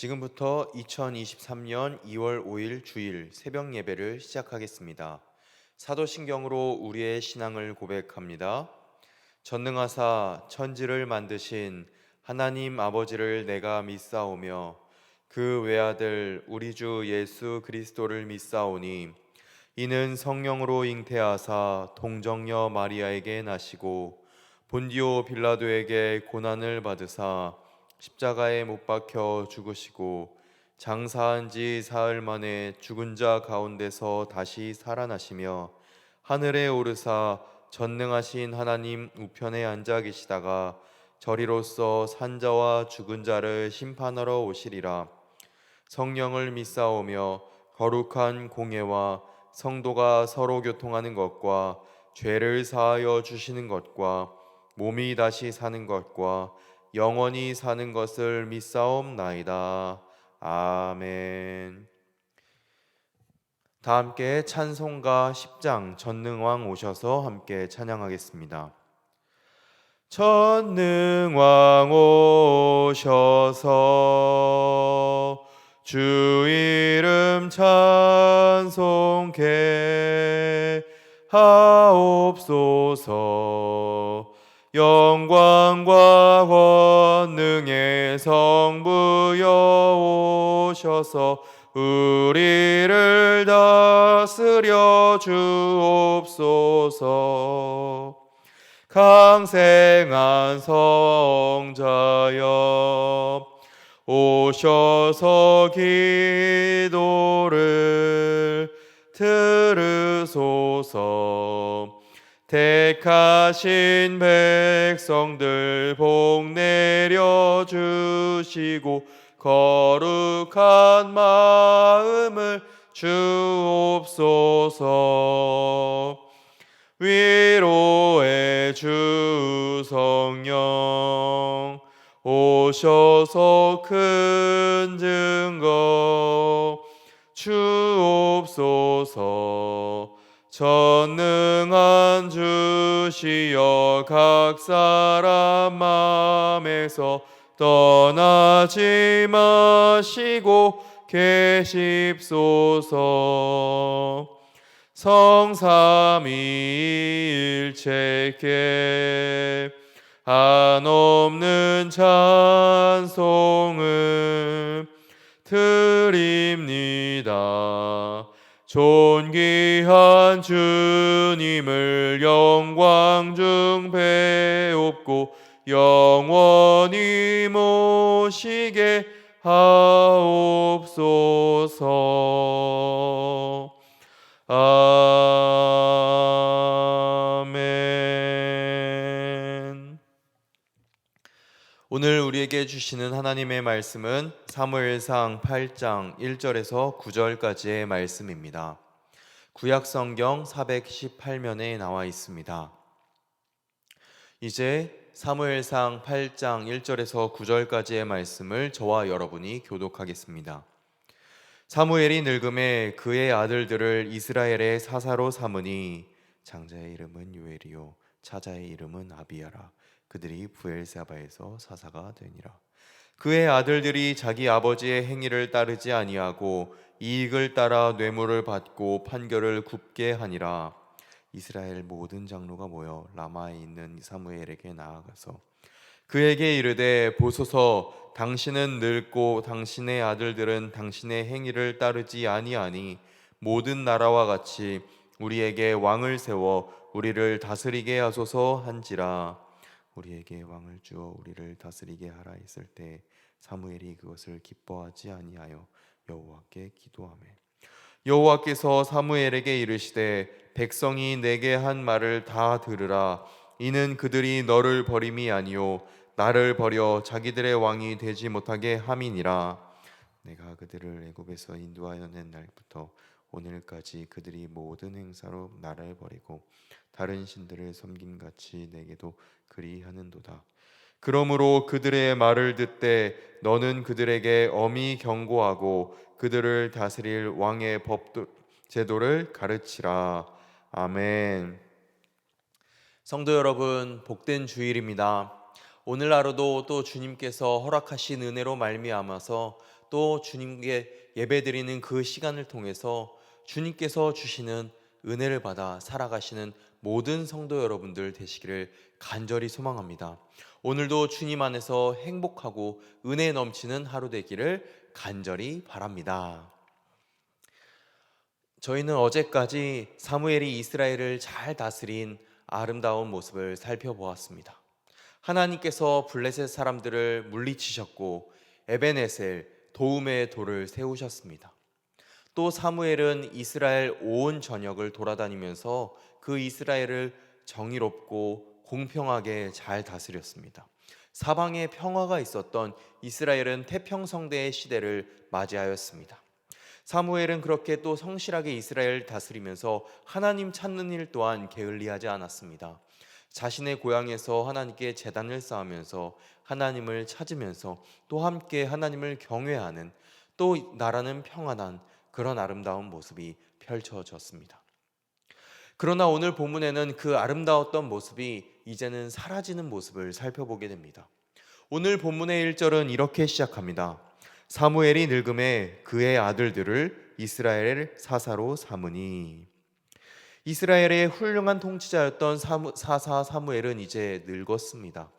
지금부터 2023년 2월 5일 주일 새벽 예배를 시작하겠습니다. 사도신경으로 우리의 신앙을 고백합니다. 전능하사 천지를 만드신 하나님 아버지를 내가 믿사오며 그 외아들 우리 주 예수 그리스도를 믿사오니 이는 성령으로 잉태하사 동정녀 마리아에게 나시고 본디오 빌라도에게 고난을 받으사 십자가에 못 박혀 죽으시고 장사한 지 사흘 만에 죽은 자 가운데서 다시 살아나시며 하늘에 오르사 전능하신 하나님 우편에 앉아 계시다가 저리로서 산자와 죽은 자를 심판하러 오시리라. 성령을 믿사오며 거룩한 공예와 성도가 서로 교통하는 것과 죄를 사하여 주시는 것과 몸이 다시 사는 것과 영원히 사는 것을 믿사옵나이다. 아멘. 다 함께 찬송가 10장 전능왕 오셔서 함께 찬양하겠습니다. 전능왕 오셔서 주 이름 찬송케 하옵소서. 영광과 권능의 성부여 오셔서 우리를 다스려 주옵소서. 강생한 성자여 오셔서 기도를 들으소서. 택하신 백성들 복 내려 주시고 거룩한 마음을 주옵소서. 위로의 주 성령 오셔서 큰 증거 주옵소서. 전능한 주시여 각 사람 맘에서 떠나지 마시고 계십소서. 성삼위일체께 한없는 찬송을 드립니다. 존귀한 주님을 영광 중 배웁고 영원히 모시게 하옵소서. 아멘. 오늘 우리에게 주시는 하나님의 말씀은 사무엘상 8장 1절에서 9절까지의 말씀입니다. 구약성경 418면에 나와 있습니다. 이제 사무엘상 8장 1절에서 9절까지의 말씀을 저와 여러분이 교독하겠습니다. 사무엘이 늙음에 그의 아들들을 이스라엘의 사사로 삼으니 장자의 이름은 요엘이요 차자의 이름은 아비야라. 그들이 브엘사바에서 사사가 되니라. 그의 아들들이 자기 아버지의 행위를 따르지 아니하고 이익을 따라 뇌물을 받고 판결을 굽게 하니라. 이스라엘 모든 장로가 모여 라마에 있는 사무엘에게 나아가서 그에게 이르되 보소서, 당신은 늙고 당신의 아들들은 당신의 행위를 따르지 아니하니 모든 나라와 같이 우리에게 왕을 세워 우리를 다스리게 하소서 한지라. 우리에게 왕을 주어 우리를 다스리게 하라 했을 때 사무엘이 그것을 기뻐하지 아니하여 여호와께 기도하매 여호와께서 사무엘에게 이르시되 백성이 내게 한 말을 다 들으라. 이는 그들이 너를 버림이 아니요 나를 버려 자기들의 왕이 되지 못하게 함이니라. 내가 그들을 애굽에서 인도하여 낸 날부터 오늘까지 그들이 모든 행사로 나를 버리고 다른 신들을 섬긴 같이 내게도 그리하는도다. 그러므로 그들의 말을 듣되 너는 그들에게 엄히 경고하고 그들을 다스릴 왕의 제도를 가르치라. 아멘. 성도 여러분, 복된 주일입니다. 오늘 하루도 또 주님께서 허락하신 은혜로 말미암아서 또 주님께 예배드리는 그 시간을 통해서 주님께서 주시는 은혜를 받아 살아가시는 모든 성도 여러분들 되시기를 간절히 소망합니다. 오늘도 주님 안에서 행복하고 은혜 넘치는 하루 되기를 간절히 바랍니다. 저희는 어제까지 사무엘이 이스라엘을 잘 다스린 아름다운 모습을 살펴보았습니다. 하나님께서 블레셋 사람들을 물리치셨고 에베네셀 도움의 돌을 세우셨습니다. 또 사무엘은 이스라엘 온 전역을 돌아다니면서 그 이스라엘을 정의롭고 공평하게 잘 다스렸습니다. 사방에 평화가 있었던 이스라엘은 태평성대의 시대를 맞이하였습니다. 사무엘은 그렇게 또 성실하게 이스라엘을 다스리면서 하나님 찾는 일 또한 게을리하지 않았습니다. 자신의 고향에서 하나님께 제단을 쌓으면서 하나님을 찾으면서 또 함께 하나님을 경외하는, 또 나라는 평안한 그런 아름다운 모습이 펼쳐졌습니다. 그러나 오늘 본문에는 그 아름다웠던 모습이 이제는 사라지는 모습을 살펴보게 됩니다. 오늘 본문의 1절은 이렇게 시작합니다. 사무엘이 늙음에 그의 아들들을 이스라엘 사사로 삼으니. 이스라엘의 훌륭한 통치자였던 사사 사무엘은 이제 늙었습니다.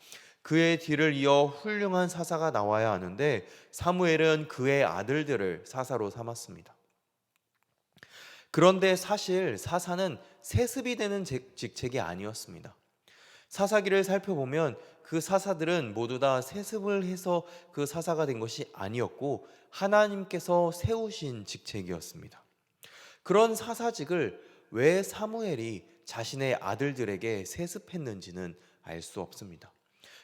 그의 뒤를 이어 훌륭한 사사가 나와야 하는데 사무엘은 그의 아들들을 사사로 삼았습니다. 그런데 사실 사사는 세습이 되는 직책이 아니었습니다. 사사기를 살펴보면 그 사사들은 모두 다 세습을 해서 그 사사가 된 것이 아니었고 하나님께서 세우신 직책이었습니다. 그런 사사직을 왜 사무엘이 자신의 아들들에게 세습했는지는 알 수 없습니다.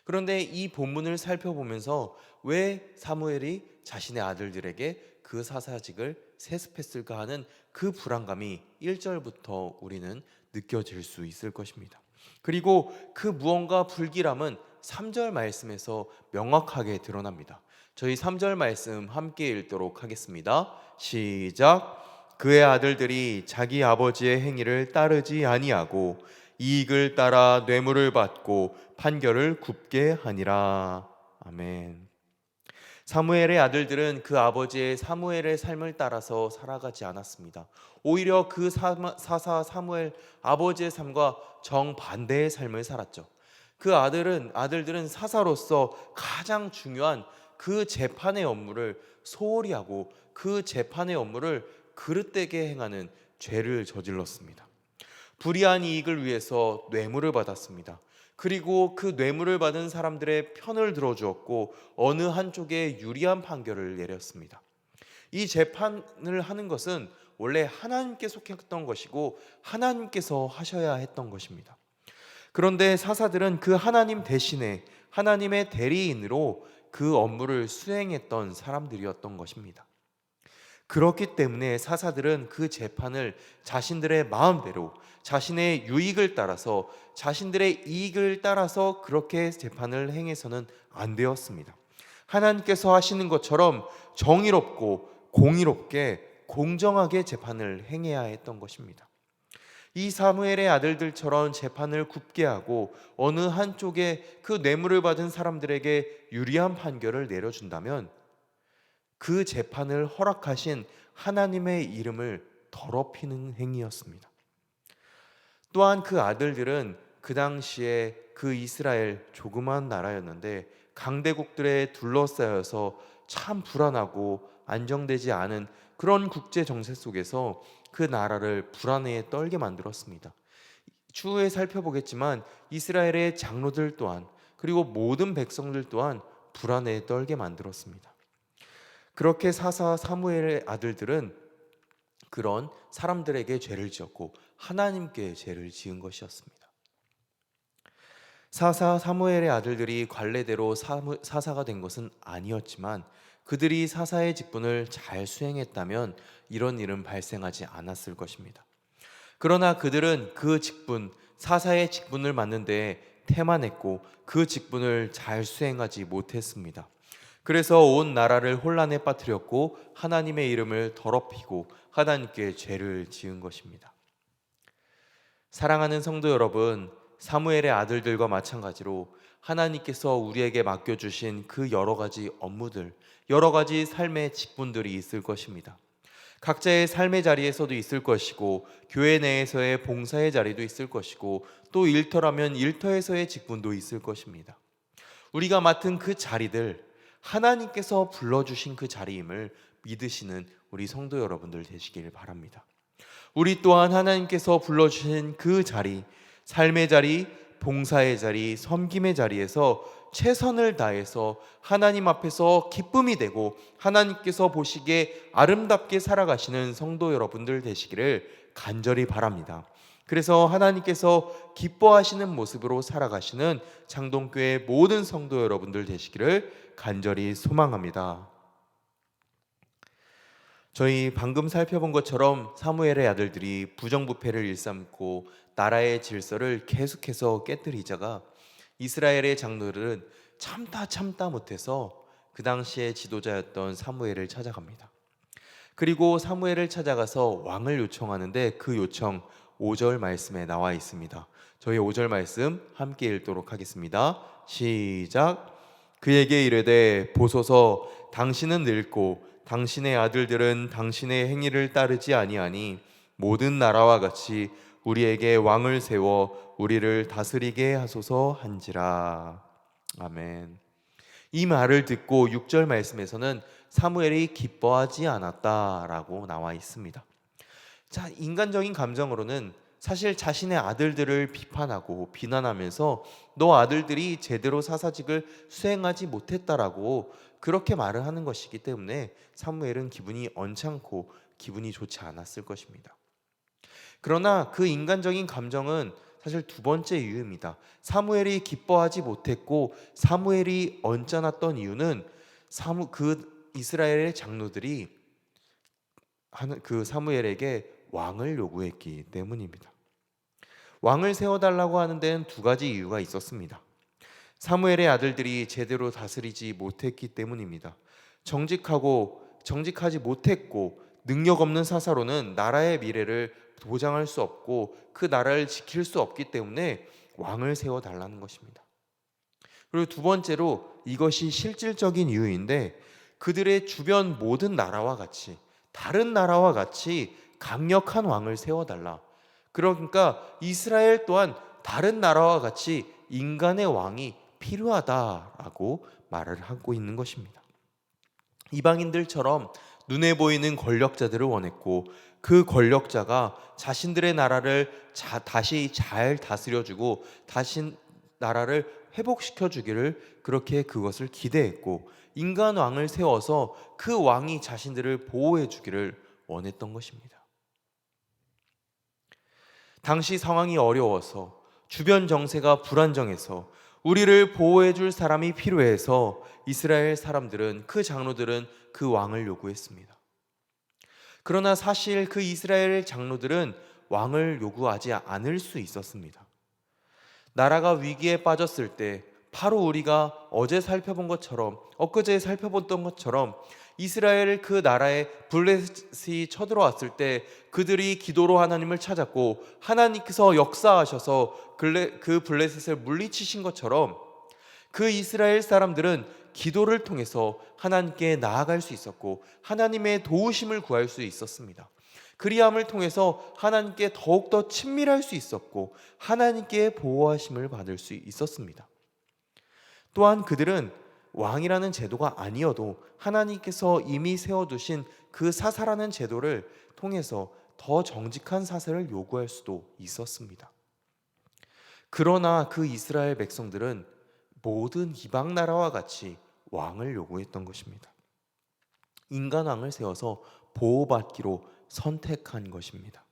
그런데 이 본문을 살펴보면서 왜 사무엘이 자신의 아들들에게 그 사사직을 세습했을까 하는 그 불안감이 1절부터 우리는 느껴질 수 있을 것입니다. 그리고 그 무언가 불길함은 3절 말씀에서 명확하게 드러납니다. 저희 3절 말씀 함께 읽도록 하겠습니다. 시작. 그의 아들들이 자기 아버지의 행위를 따르지 아니하고 이익을 따라 뇌물을 받고 판결을 굽게 하니라. 아멘. 사무엘의 아들들은 그 아버지의 사무엘의 삶을 따라서 살아가지 않았습니다. 오히려 그 사사 사무엘 아버지의 삶과 정반대의 삶을 살았죠. 그 아들들은 사사로서 가장 중요한 그 재판의 업무를 소홀히 하고 그 재판의 업무를 그릇되게 행하는 죄를 저질렀습니다. 불이한 이익을 위해서 뇌물을 받았습니다. 그리고 그 뇌물을 받은 사람들의 편을 들어주었고 어느 한쪽에 유리한 판결을 내렸습니다. 이 재판을 하는 것은 원래 하나님께 속했던 것이고 하나님께서 하셔야 했던 것입니다. 그런데 사사들은 그 하나님 대신에 하나님의 대리인으로 그 업무를 수행했던 사람들이었던 것입니다. 그렇기 때문에 사사들은 그 재판을 자신들의 마음대로 자신의 유익을 따라서 자신들의 이익을 따라서 그렇게 재판을 행해서는 안 되었습니다. 하나님께서 하시는 것처럼 정의롭고 공의롭게 공정하게 재판을 행해야 했던 것입니다. 이 사무엘의 아들들처럼 재판을 굽게 하고 어느 한쪽에 그 뇌물을 받은 사람들에게 유리한 판결을 내려준다면 그 재판을 허락하신 하나님의 이름을 더럽히는 행위였습니다. 또한 그 아들들은 그 당시에 그 이스라엘 조그마한 나라였는데 강대국들에 둘러싸여서 참 불안하고 안정되지 않은 그런 국제 정세 속에서 그 나라를 불안에 떨게 만들었습니다. 추후에 살펴보겠지만 이스라엘의 장로들 또한 그리고 모든 백성들 또한 불안에 떨게 만들었습니다. 그렇게 사사 사무엘의 아들들은 그런 사람들에게 죄를 지었고 하나님께 죄를 지은 것이었습니다. 사사 사무엘의 아들들이 관례대로 사사가 된 것은 아니었지만 그들이 사사의 직분을 잘 수행했다면 이런 일은 발생하지 않았을 것입니다. 그러나 그들은 그 직분, 사사의 직분을 맡는 데에 태만했고 그 직분을 잘 수행하지 못했습니다. 그래서 온 나라를 혼란에 빠뜨렸고 하나님의 이름을 더럽히고 하나님께 죄를 지은 것입니다. 사랑하는 성도 여러분, 사무엘의 아들들과 마찬가지로 하나님께서 우리에게 맡겨주신 그 여러 가지 업무들, 여러 가지 삶의 직분들이 있을 것입니다. 각자의 삶의 자리에서도 있을 것이고, 교회 내에서의 봉사의 자리도 있을 것이고, 또 일터라면 일터에서의 직분도 있을 것입니다. 우리가 맡은 그 자리들, 하나님께서 불러주신 그 자리임을 믿으시는 우리 성도 여러분들 되시길 바랍니다. 우리 또한 하나님께서 불러주신 그 자리, 삶의 자리, 봉사의 자리, 섬김의 자리에서 최선을 다해서 하나님 앞에서 기쁨이 되고 하나님께서 보시기에 아름답게 살아가시는 성도 여러분들 되시기를 간절히 바랍니다. 그래서 하나님께서 기뻐하시는 모습으로 살아가시는 창동교회 모든 성도 여러분들 되시기를 간절히 소망합니다. 저희 방금 살펴본 것처럼 사무엘의 아들들이 부정부패를 일삼고 나라의 질서를 계속해서 깨뜨리자가 이스라엘의 장로들은 참다 못해서 그 당시의 지도자였던 사무엘을 찾아갑니다. 그리고 사무엘을 찾아가서 왕을 요청하는데 그 요청 5절 말씀에 나와 있습니다. 저희 5절 말씀 함께 읽도록 하겠습니다. 시작. 그에게 이르되 보소서, 당신은 늙고 당신의 아들들은 당신의 행위를 따르지 아니하니 모든 나라와 같이 우리에게 왕을 세워 우리를 다스리게 하소서 한지라. 아멘. 이 말을 듣고 6절 말씀에서는 사무엘이 기뻐하지 않았다라고 나와 있습니다. 자, 인간적인 감정으로는 사실 자신의 아들들을 비판하고 비난하면서 너 아들들이 제대로 사사직을 수행하지 못했다라고 그렇게 말을 하는 것이기 때문에 사무엘은 기분이 언짢고 기분이 좋지 않았을 것입니다. 그러나 그 인간적인 감정은 사실 두 번째 이유입니다. 사무엘이 기뻐하지 못했고 사무엘이 언짢았던 이유는 그 이스라엘의 장로들이 그 사무엘에게 왕을 요구했기 때문입니다. 왕을 세워달라고 하는 데는 두 가지 이유가 있었습니다. 사무엘의 아들들이 제대로 다스리지 못했기 때문입니다. 정직하지 못했고 능력 없는 사사로는 나라의 미래를 보장할 수 없고 그 나라를 지킬 수 없기 때문에 왕을 세워달라는 것입니다. 그리고 두 번째로 이것이 실질적인 이유인데 그들의 주변 모든 나라와 같이 다른 나라와 같이 강력한 왕을 세워달라. 그러니까 이스라엘 또한 다른 나라와 같이 인간의 왕이 필요하다라고 말을 하고 있는 것입니다. 이방인들처럼 눈에 보이는 권력자들을 원했고 그 권력자가 자신들의 나라를 다시 잘 다스려주고 다시 나라를 회복시켜주기를 그렇게 그것을 기대했고 인간 왕을 세워서 그 왕이 자신들을 보호해주기를 원했던 것입니다. 당시 상황이 어려워서 주변 정세가 불안정해서 우리를 보호해줄 사람이 필요해서 이스라엘 사람들은 그 장로들은 그 왕을 요구했습니다. 그러나 사실 그 이스라엘 장로들은 왕을 요구하지 않을 수 있었습니다. 나라가 위기에 빠졌을 때 바로 우리가 어제 살펴본 것처럼 엊그제 살펴봤던 것처럼 이스라엘 그 나라에 블레셋이 쳐들어왔을 때 그들이 기도로 하나님을 찾았고 하나님께서 역사하셔서 그 블레셋을 물리치신 것처럼 그 이스라엘 사람들은 기도를 통해서 하나님께 나아갈 수 있었고 하나님의 도우심을 구할 수 있었습니다. 그리함을 통해서 하나님께 더욱더 친밀할 수 있었고 하나님께 보호하심을 받을 수 있었습니다. 또한 그들은 왕이라는 제도가 아니어도 하나님께서 이미 세워두신 그 사사라는 제도를 통해서 더 정직한 사사를 요구할 수도 있었습니다. 그러나 그 이스라엘 백성들은 모든 이방 나라와 같이 왕을 요구했던 것입니다. 인간 왕을 세워서 보호받기로 선택한 것입니다.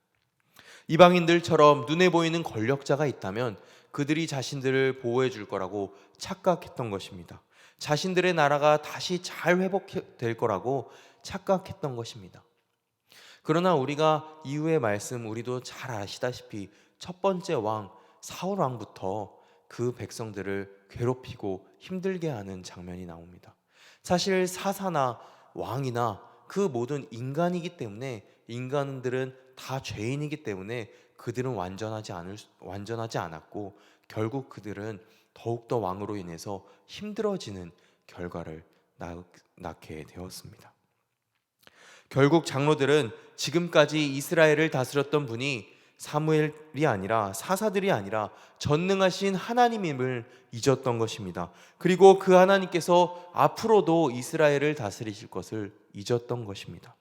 이방인들처럼 눈에 보이는 권력자가 있다면 그들이 자신들을 보호해 줄 거라고 착각했던 것입니다. 자신들의 나라가 다시 잘 회복될 거라고 착각했던 것입니다. 그러나 우리가 이후의 말씀 우리도 잘 아시다시피 첫 번째 왕 사울 왕부터 그 백성들을 괴롭히고 힘들게 하는 장면이 나옵니다. 사실 사사나 왕이나 그 모든 인간이기 때문에 인간들은 다 죄인이기 때문에 그들은 완전하지 않았고 결국 그들은 더욱더 왕으로 인해서 힘들어지는 결과를 낳게 되었습니다. 결국 장로들은 지금까지 이스라엘을 다스렸던 분이 사무엘이 아니라 사사들이 아니라 전능하신 하나님임을 잊었던 것입니다. 그리고 그 하나님께서 앞으로도 이스라엘을 다스리실 것을 잊었던 것입니다.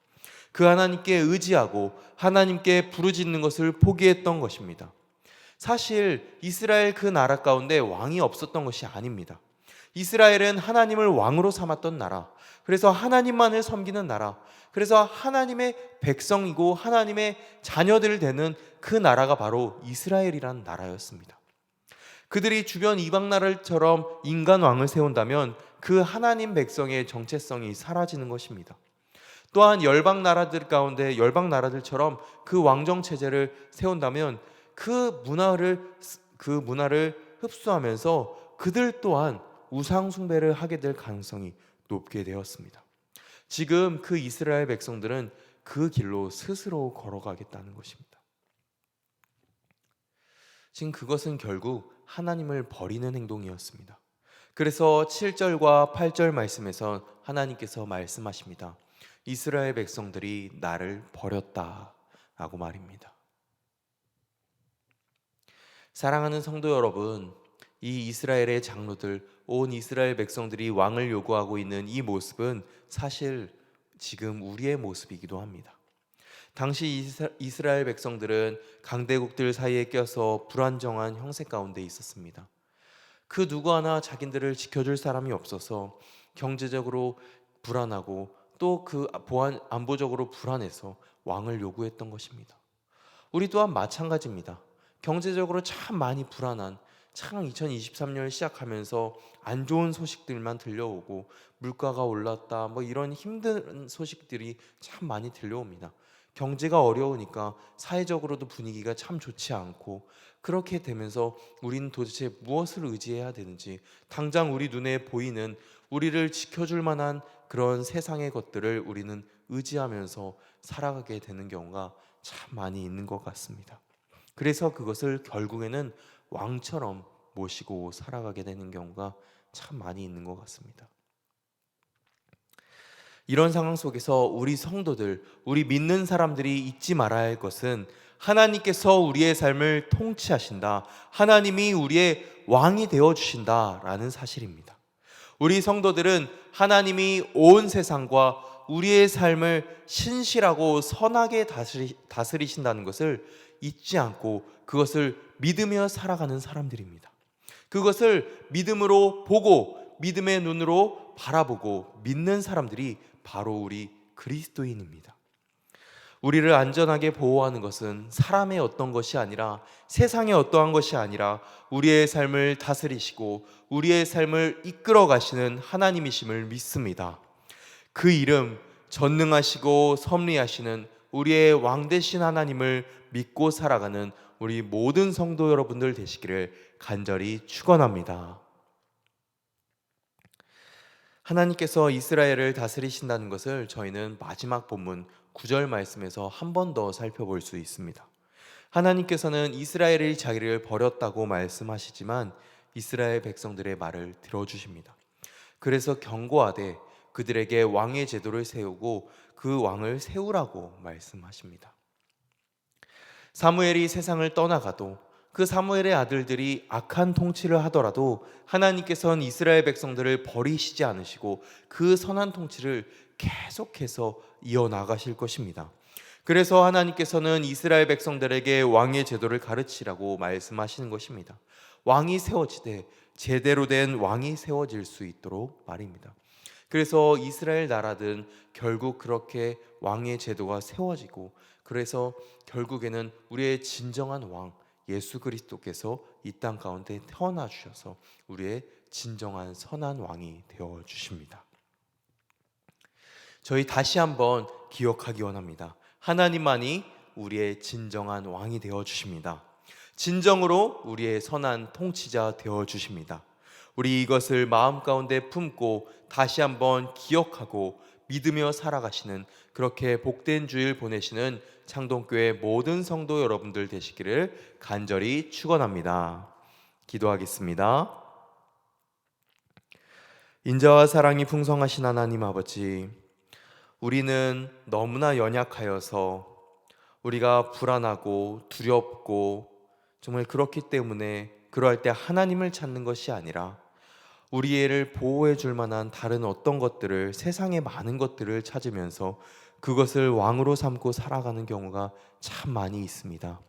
그 하나님께 의지하고 하나님께 부르짖는 것을 포기했던 것입니다. 사실 이스라엘 그 나라 가운데 왕이 없었던 것이 아닙니다. 이스라엘은 하나님을 왕으로 삼았던 나라, 그래서 하나님만을 섬기는 나라, 그래서 하나님의 백성이고 하나님의 자녀들 되는 그 나라가 바로 이스라엘이란 나라였습니다. 그들이 주변 이방 나라처럼 인간 왕을 세운다면 그 하나님 백성의 정체성이 사라지는 것입니다. 또한 열방 나라들 가운데 열방 나라들처럼 그 왕정 체제를 세운다면 그 문화를 흡수하면서 그들 또한 우상 숭배를 하게 될 가능성이 높게 되었습니다. 지금 그 이스라엘 백성들은 그 길로 스스로 걸어가겠다는 것입니다. 지금 그것은 결국 하나님을 버리는 행동이었습니다. 그래서 7절과 8절 말씀에서 하나님께서 말씀하십니다. 이스라엘 백성들이 나를 버렸다라고 말입니다. 사랑하는 성도 여러분, 이 이스라엘의 장로들, 온 이스라엘 백성들이 왕을 요구하고 있는 이 모습은 사실 지금 우리의 모습이기도 합니다. 당시 이스라엘 백성들은 강대국들 사이에 껴서 불안정한 형세 가운데 있었습니다. 그 누구 하나 자기들을 지켜줄 사람이 없어서 경제적으로 불안하고 또 그 안보적으로 불안해서 왕을 요구했던 것입니다. 우리 또한 마찬가지입니다. 경제적으로 참 많이 불안한, 참 2023년을 시작하면서 안 좋은 소식들만 들려오고 물가가 올랐다 이런 힘든 소식들이 참 많이 들려옵니다. 경제가 어려우니까 사회적으로도 분위기가 참 좋지 않고, 그렇게 되면서 우리는 도대체 무엇을 의지해야 되는지, 당장 우리 눈에 보이는 우리를 지켜줄 만한 그런 세상의 것들을 우리는 의지하면서 살아가게 되는 경우가 참 많이 있는 것 같습니다. 그래서 그것을 결국에는 왕처럼 모시고 살아가게 되는 경우가 참 많이 있는 것 같습니다. 이런 상황 속에서 우리 성도들, 우리 믿는 사람들이 잊지 말아야 할 것은 하나님께서 우리의 삶을 통치하신다, 하나님이 우리의 왕이 되어주신다라는 사실입니다. 우리 성도들은 하나님이 온 세상과 우리의 삶을 신실하고 선하게 다스리신다는 것을 잊지 않고 그것을 믿으며 살아가는 사람들입니다. 그것을 믿음으로 보고 믿음의 눈으로 바라보고 믿는 사람들이 바로 우리 그리스도인입니다. 우리를 안전하게 보호하는 것은 사람의 어떤 것이 아니라, 세상의 어떠한 것이 아니라 우리의 삶을 다스리시고 우리의 삶을 이끌어 가시는 하나님이심을 믿습니다. 그 이름, 전능하시고 섭리하시는 우리의 왕 되신 하나님을 믿고 살아가는 우리 모든 성도 여러분들 되시기를 간절히 축원합니다. 하나님께서 이스라엘을 다스리신다는 것을 저희는 마지막 본문 9절 말씀에서 한 번 더 살펴볼 수 있습니다. 하나님께서는 이스라엘이 자기를 버렸다고 말씀하시지만 이스라엘 백성들의 말을 들어주십니다. 그래서 경고하되 그들에게 왕의 제도를 세우고 그 왕을 세우라고 말씀하십니다. 사무엘이 세상을 떠나가도 그 사무엘의 아들들이 악한 통치를 하더라도 하나님께서는 이스라엘 백성들을 버리시지 않으시고 그 선한 통치를 계속해서 이어나가실 것입니다. 그래서 하나님께서는 이스라엘 백성들에게 왕의 제도를 가르치라고 말씀하시는 것입니다. 왕이 세워지되 제대로 된 왕이 세워질 수 있도록 말입니다. 그래서 이스라엘 나라든 결국 그렇게 왕의 제도가 세워지고, 그래서 결국에는 우리의 진정한 왕 예수 그리스도께서 이 땅 가운데 태어나 주셔서 우리의 진정한 선한 왕이 되어 주십니다. 저희 다시 한번 기억하기 원합니다. 하나님만이 우리의 진정한 왕이 되어 주십니다. 진정으로 우리의 선한 통치자 되어 주십니다. 우리 이것을 마음 가운데 품고 다시 한번 기억하고 믿으며 살아가시는 그렇게 복된 주일 보내시는 창동교회 모든 성도 여러분들 되시기를 간절히 축원합니다. 기도하겠습니다. 인자와 사랑이 풍성하신 하나님 아버지, 우리는 너무나 연약하여서 우리가 불안하고 두렵고 정말 그렇기 때문에 그러할 때 하나님을 찾는 것이 아니라 우리를 보호해 줄 만한 다른 어떤 것들을, 세상의 많은 것들을 찾으면서 그것을 왕으로 삼고 살아가는 경우가 참 많이 있습니다.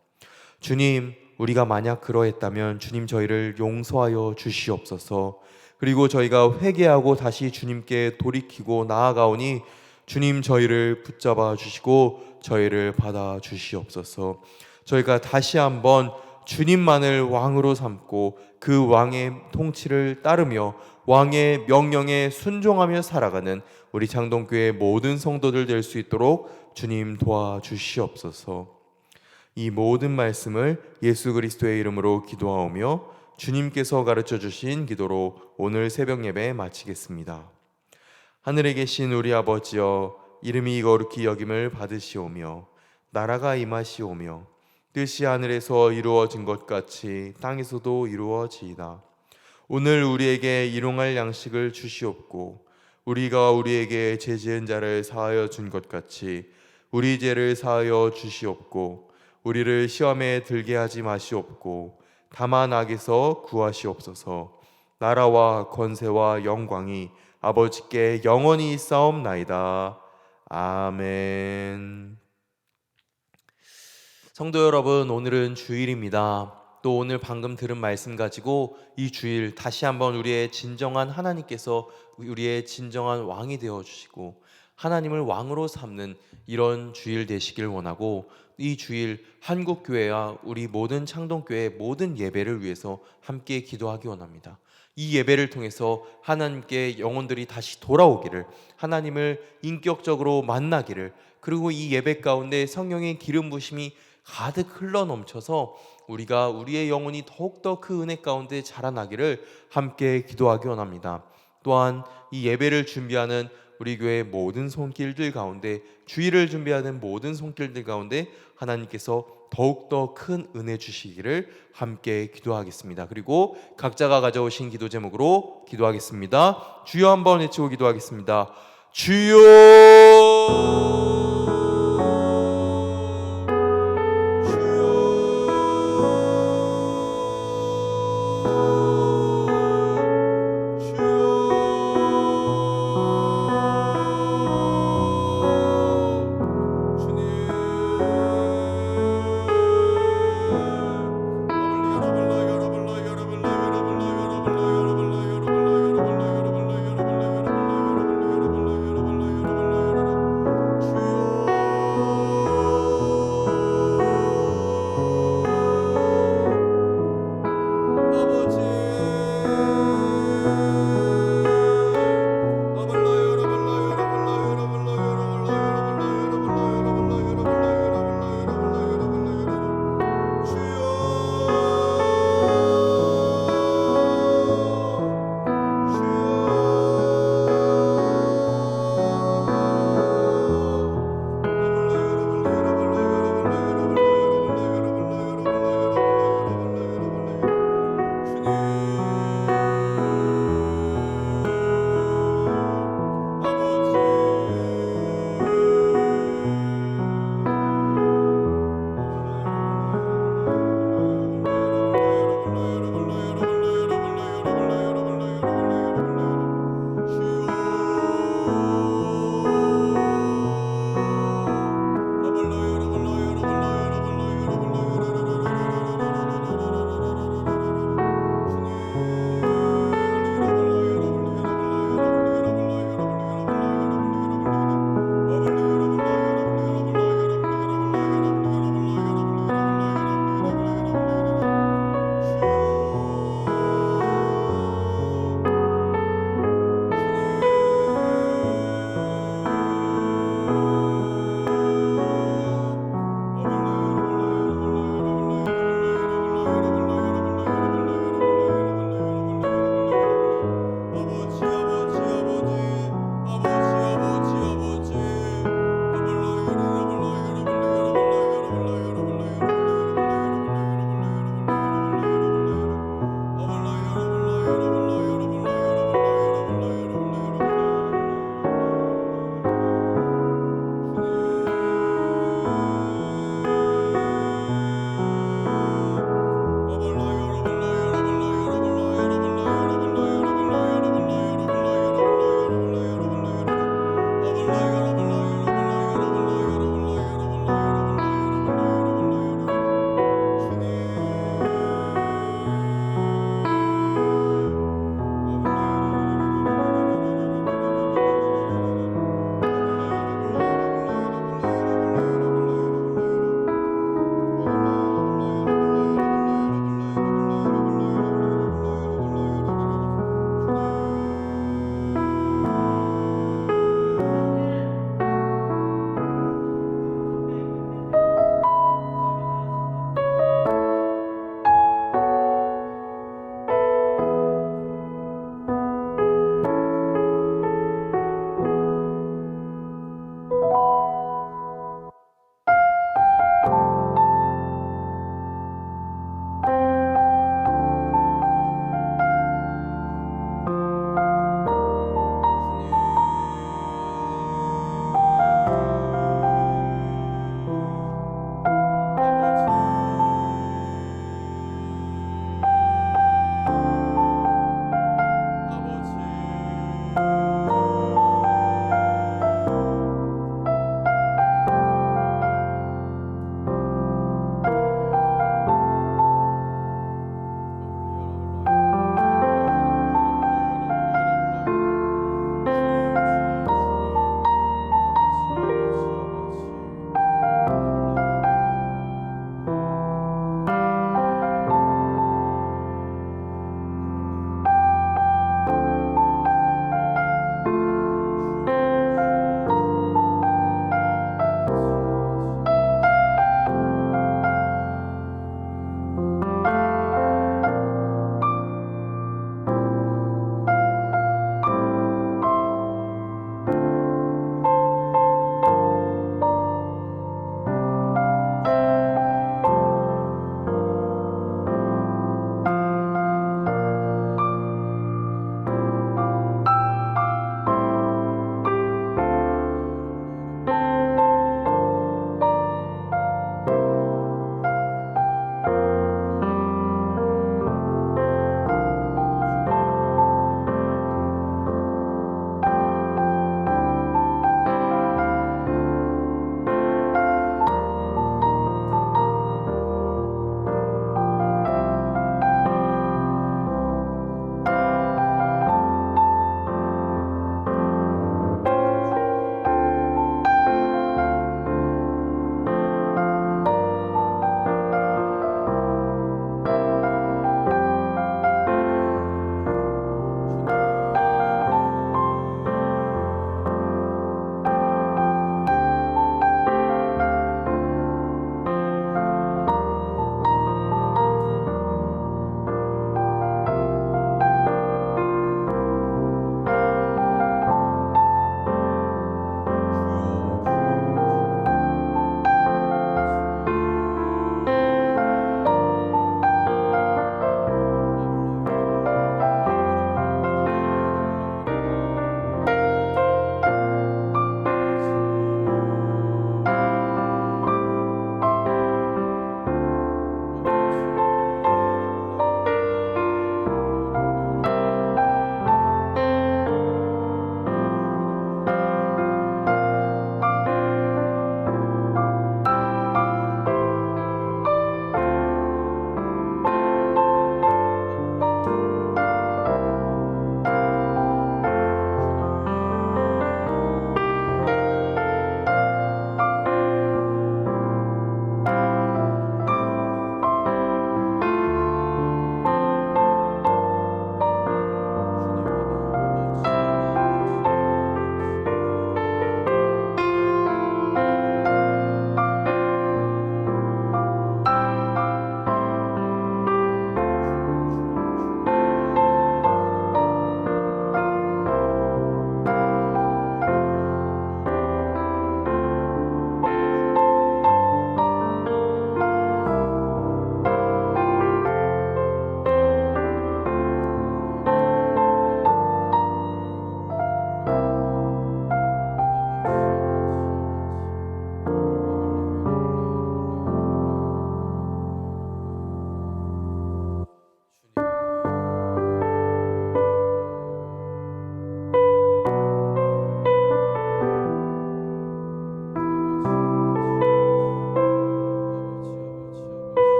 주님, 우리가 만약 그러했다면 주님 저희를 용서하여 주시옵소서. 그리고 저희가 회개하고 다시 주님께 돌이키고 나아가오니 주님 저희를 붙잡아 주시고 저희를 받아 주시옵소서. 저희가 다시 한번 주님만을 왕으로 삼고 그 왕의 통치를 따르며 왕의 명령에 순종하며 살아가는 우리 창동교회 모든 성도들 될 수 있도록 주님 도와주시옵소서. 이 모든 말씀을 예수 그리스도의 이름으로 기도하오며 주님께서 가르쳐 주신 기도로 오늘 새벽 예배 마치겠습니다. 하늘에 계신 우리 아버지여, 이름이 거룩히 여김을 받으시오며 나라가 임하시오며 뜻이 하늘에서 이루어진 것 같이 땅에서도 이루어지이다. 오늘 우리에게 일용할 양식을 주시옵고 우리가 우리에게 죄 지은 자를 사하여 준 것 같이 우리 죄를 사하여 주시옵고 우리를 시험에 들게 하지 마시옵고 다만 악에서 구하시옵소서. 나라와 권세와 영광이 아버지께 영원히 있사옵나이다. 아멘. 성도 여러분, 오늘은 주일입니다. 또 오늘 방금 들은 말씀 가지고 이 주일 다시 한번 우리의 진정한 하나님께서 우리의 진정한 왕이 되어주시고 하나님을 왕으로 삼는 이런 주일 되시길 원하고, 이 주일 한국교회와 우리 모든 창동교회 모든 예배를 위해서 함께 기도하기 원합니다. 이 예배를 통해서 하나님께 영혼들이 다시 돌아오기를, 하나님을 인격적으로 만나기를, 그리고 이 예배 가운데 성령의 기름 부심이 가득 흘러 넘쳐서 우리가 우리의 영혼이 더욱더 그 은혜 가운데 자라나기를 함께 기도하기 원합니다. 또한 이 예배를 준비하는 우리 교회 모든 손길들 가운데, 주일을 준비하는 모든 손길들 가운데 하나님께서 더욱더 큰 은혜 주시기를 함께 기도하겠습니다. 그리고 각자가 가져오신 기도 제목으로 기도하겠습니다. 주여 한번 외치고 기도하겠습니다. 주여.